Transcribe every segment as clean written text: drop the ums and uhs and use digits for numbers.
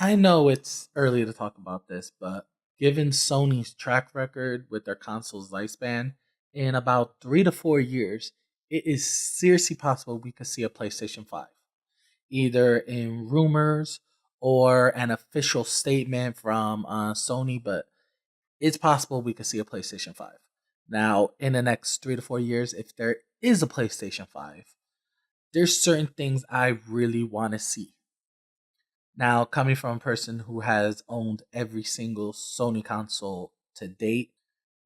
I know it's early to talk about this, but given Sony's track record with their console's lifespan, in about 3 to 4 years, it is seriously possible we could see a PlayStation 5, either in rumors or an official statement from Sony, but it's possible we could see a PlayStation 5. Now, in the next 3 to 4 years, if there is a PlayStation 5, there's certain things I really want to see. Now, coming from a person who has owned every single Sony console to date,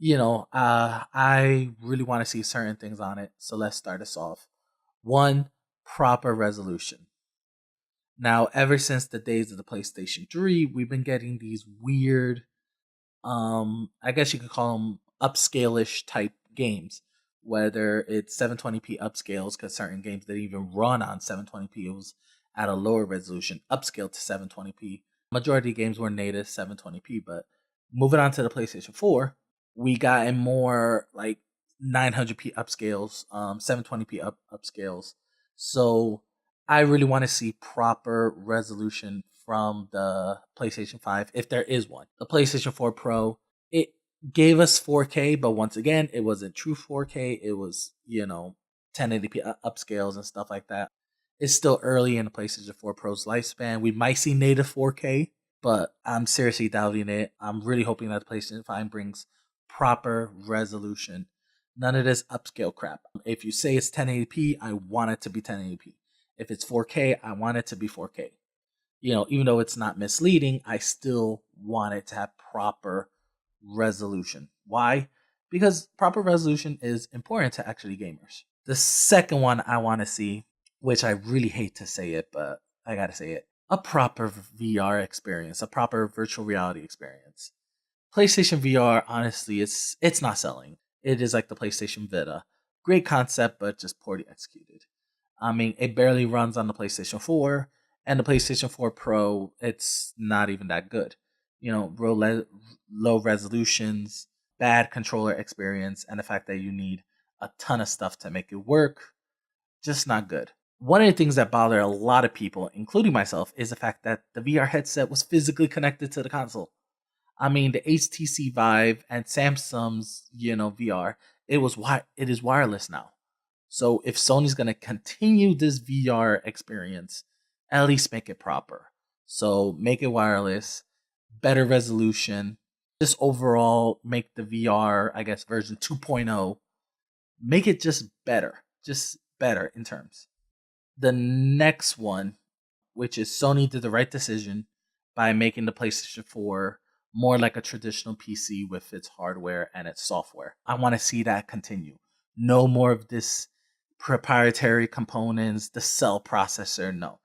I really want to see certain things on it. So let's start us off. One, proper resolution. Now, ever since the days of the PlayStation 3, we've been getting these weird, I guess you could call them upscale-ish type games, whether it's 720p upscales, because certain games didn't even run on 720p. It was at a lower resolution, upscaled to 720p. Majority of games were native 720p, but moving on to the PlayStation 4, we got in more like 900p upscales, 720p upscales. So I really want to see proper resolution from the PlayStation 5 if there is one. The PlayStation 4 Pro, it gave us 4K, but once again, it wasn't true 4K. It was, 1080p upscales and stuff like that. It's still early in the PlayStation 4 Pro's lifespan. We might see native 4K, but I'm seriously doubting it. I'm really hoping that the PlayStation 5 brings proper resolution. None of this upscale crap. If you say it's 1080p, I want it to be 1080p. If it's 4K, I want it to be 4K. Even though it's not misleading, I still want it to have proper resolution. Why? Because proper resolution is important to actually gamers. The second one I want to see, which I really hate to say it, but I gotta say it, a proper VR experience, a proper virtual reality experience. PlayStation VR, honestly, it's not selling. It is like the PlayStation Vita. Great concept, but just poorly executed. I mean, it barely runs on the PlayStation 4, and the PlayStation 4 Pro, it's not even that good. Low resolutions, bad controller experience, and the fact that you need a ton of stuff to make it work, just not good. One of the things that bother a lot of people, including myself, is the fact that the VR headset was physically connected to the console. I mean, the HTC Vive and Samsung's, VR, it is wireless now. So if Sony's going to continue this VR experience, at least make it proper. So make it wireless, better resolution, just overall make the VR, I guess, version 2.0, make it just better in terms. The next one, which is Sony did the right decision by making the PlayStation 4 more like a traditional PC with its hardware and its software. I want to see that continue. No more of this proprietary components, the cell processor. No.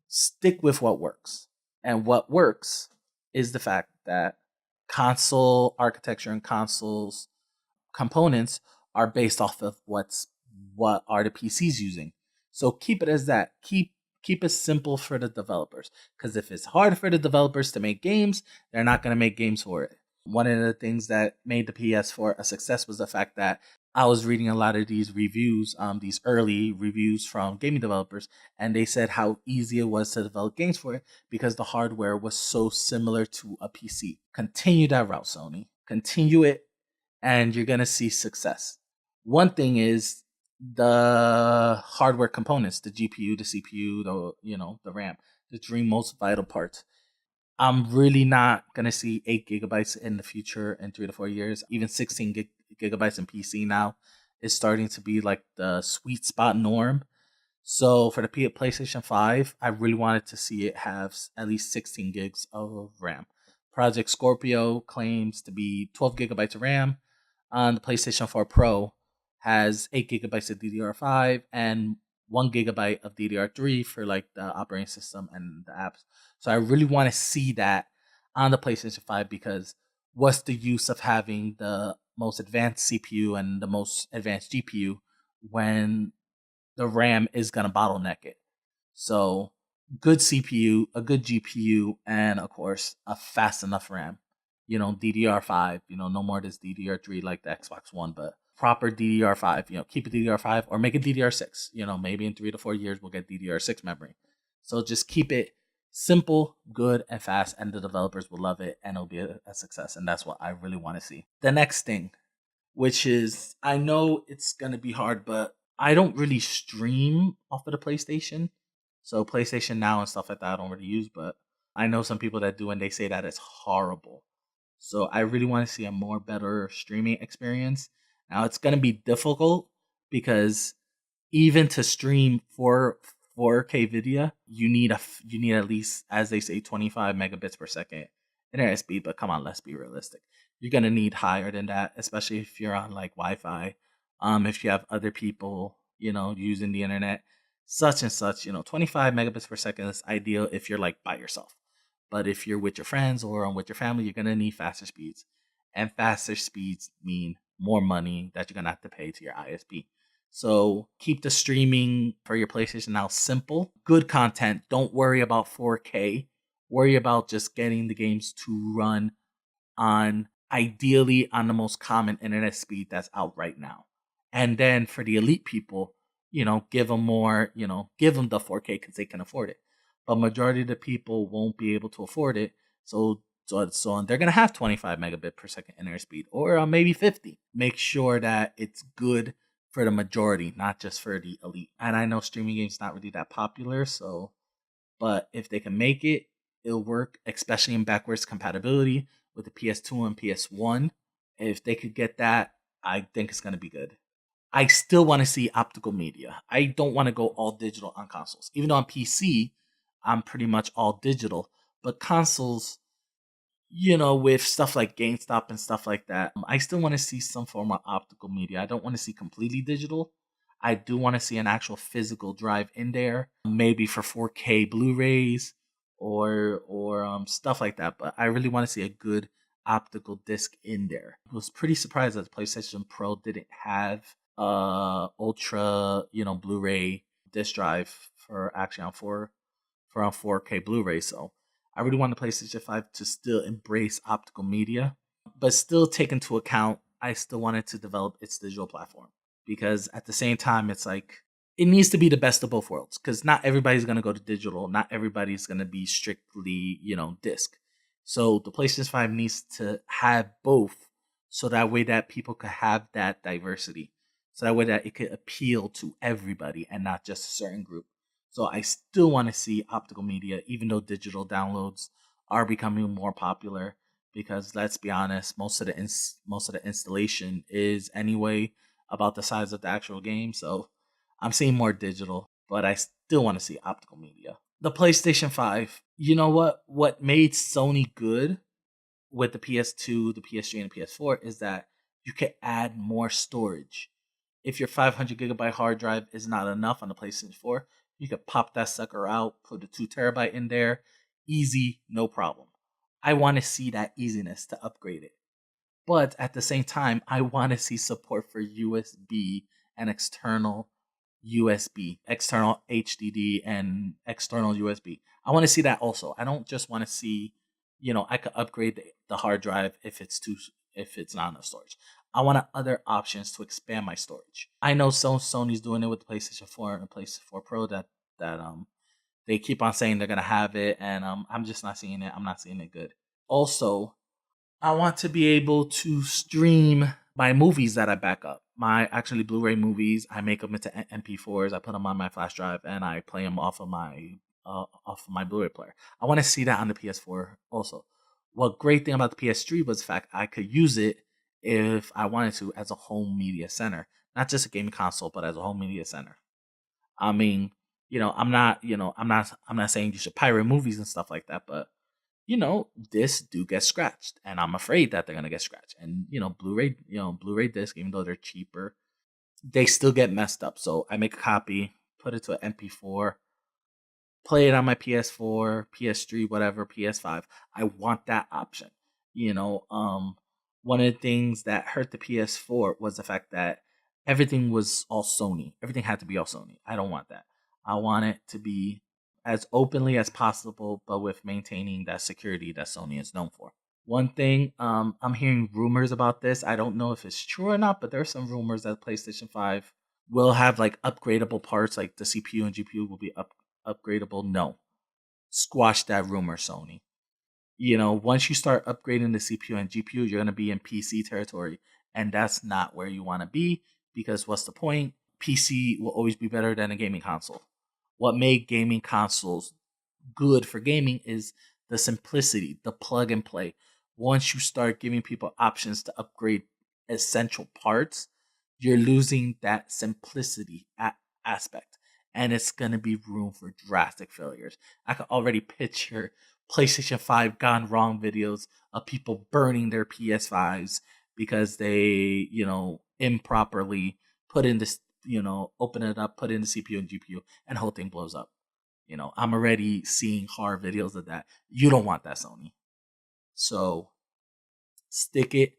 Stick with what works. And what works is the fact that console architecture and consoles components are based off of what are the PCs using. So keep it as that. Keep it simple for the developers. Because if it's hard for the developers to make games, they're not going to make games for it. One of the things that made the PS4 a success was the fact that I was reading a lot of these reviews, these early reviews from gaming developers, and they said how easy it was to develop games for it because the hardware was so similar to a PC. Continue that route, Sony. Continue it, and you're going to see success. One thing is the hardware components, the GPU, the CPU, the RAM, the three most vital parts. I'm really not gonna see 8 GB in the future in 3 to 4 years. Even 16 gigabytes in PC now is starting to be like the sweet spot norm. So for the PlayStation 5, I really wanted to see it have at least 16 gigs of RAM. Project Scorpio claims to be 12 gigabytes of RAM. On the PlayStation 4 Pro has 8 gigabytes of DDR5 and 1 gigabyte of DDR3 for like the operating system and the apps. So I really want to see that on the PlayStation 5 because what's the use of having the most advanced CPU and the most advanced GPU when the RAM is going to bottleneck it? So good CPU, a good GPU, and of course a fast enough RAM. DDR5, no more this DDR3 like the Xbox One, but proper DDR5, keep it DDR5 or make it DDR6. Maybe in 3 to 4 years we'll get DDR6 memory. So just keep it Simple, good, and fast, and the developers will love it, and it'll be a success. And that's what I really want to see. The next thing, which is, I know it's gonna be hard, but I don't really stream off of the PlayStation. So PlayStation Now and stuff like that I don't really use, but I know some people that do and they say that it's horrible. So I really want to see a more better streaming experience. Now it's gonna be difficult because even to stream 4K video, you need at least, as they say, 25 megabits per second internet speed. But come on, let's be realistic. You're gonna need higher than that, especially if you're on like Wi-Fi. If you have other people, using the internet, such and such, 25 megabits per second is ideal if you're like by yourself. But if you're with your friends or with your family, you're gonna need faster speeds, and faster speeds mean more money that you're gonna have to pay to your ISP. So keep the streaming for your PlayStation Now simple. Good content. Don't worry about 4K. Worry about just getting the games to run on, ideally, on the most common internet speed that's out right now. And then for the elite people, give them more, give them the 4K because they can afford it. But majority of the people won't be able to afford it. So they're gonna have 25 megabit per second internet speed, or maybe 50. Make sure that it's good for the majority, not just for the elite. And I know streaming games not really that popular, but if they can make it, it'll work, especially in backwards compatibility with the PS2 and PS1. If they could get that, I think it's gonna be good. I still want to see optical media. I don't want to go all digital on consoles. Even though on PC, I'm pretty much all digital. But consoles, with stuff like GameStop and stuff like that, I still want to see some form of optical media. I don't want to see completely digital. I do want to see an actual physical drive in there, maybe for 4K Blu-rays or stuff like that. But I really want to see a good optical disc in there. I was pretty surprised that the PlayStation Pro didn't have ultra, Blu-ray disc drive for actually on 4K Blu-ray. So I really want the PlayStation 5 to still embrace optical media, but still take into account I still wanted to develop its digital platform, because at the same time it's like it needs to be the best of both worlds, because not everybody's going to go to digital, not everybody's going to be strictly, disc. So the PlayStation 5 needs to have both, so that way that people could have that diversity, so that way that it could appeal to everybody and not just a certain group. So I still want to see optical media, even though digital downloads are becoming more popular. Because let's be honest, most of the installation is anyway about the size of the actual game. So I'm seeing more digital, but I still want to see optical media. The PlayStation 5, you know what? What made Sony good with the PS2, the PS3, and the PS4 is that you can add more storage. If your 500 gigabyte hard drive is not enough on the PlayStation 4, you could pop that sucker out, put a 2 terabyte in there, easy, no problem. I want to see that easiness to upgrade it. But at the same time, I want to see support for USB and external USB, external HDD and external USB. I want to see that also. I don't just want to see, I could upgrade the hard drive if it's not enough storage. I want other options to expand my storage. I know Sony's doing it with the PlayStation 4 and the PlayStation 4 Pro that they keep on saying they're gonna have it, and I'm just not seeing it. I'm not seeing it good. Also, I want to be able to stream my movies that I back up. My actually Blu-ray movies, I make them into MP4s. I put them on my flash drive and I play them off of my Blu-ray player. I want to see that on the PS4 also. What great thing about the PS3 was the fact I could use it if I wanted to as a home media center, not just a gaming console, but as a home media center. I mean, I'm not saying you should pirate movies and stuff like that, but discs do get scratched, and I'm afraid that they're gonna get scratched. And Blu-ray disc, even though they're cheaper, they still get messed up. So I make a copy, put it to an MP4, play it on my PS4, PS3, whatever, PS5. I want that option. One of the things that hurt the PS4 was the fact that everything was all Sony. Everything had to be all Sony. I don't want that. I want it to be as openly as possible, but with maintaining that security that Sony is known for. One thing, I'm hearing rumors about this. I don't know if it's true or not, but there's some rumors that PlayStation 5 will have like upgradable parts, like the CPU and GPU will be upgradable. No, Squash that rumor, Sony. Once you start upgrading the CPU and GPU, you're going to be in PC territory. And that's not where you want to be, because what's the point? PC will always be better than a gaming console. What made gaming consoles good for gaming is the simplicity, the plug and play. Once you start giving people options to upgrade essential parts, you're losing that simplicity aspect. And it's going to be room for drastic failures. I can already picture PlayStation 5 gone wrong videos of people burning their PS5s because they, improperly put in this, open it up, put in the CPU and GPU, and the whole thing blows up. I'm already seeing horror videos of that. You don't want that, Sony. So stick it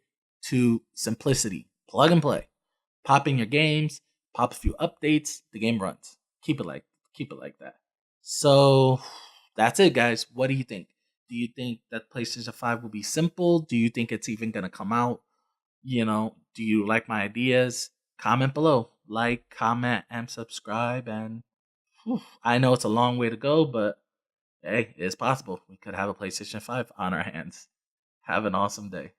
to simplicity. Plug and play. Pop in your games, pop a few updates, the game runs. Keep it like that. So that's it, guys. What do you think? Do you think that PlayStation 5 will be simple? Do you think it's even gonna come out? Do you like my ideas? Comment below. Like, comment, and subscribe. And I know it's a long way to go, but hey, it's possible. We could have a PlayStation 5 on our hands. Have an awesome day.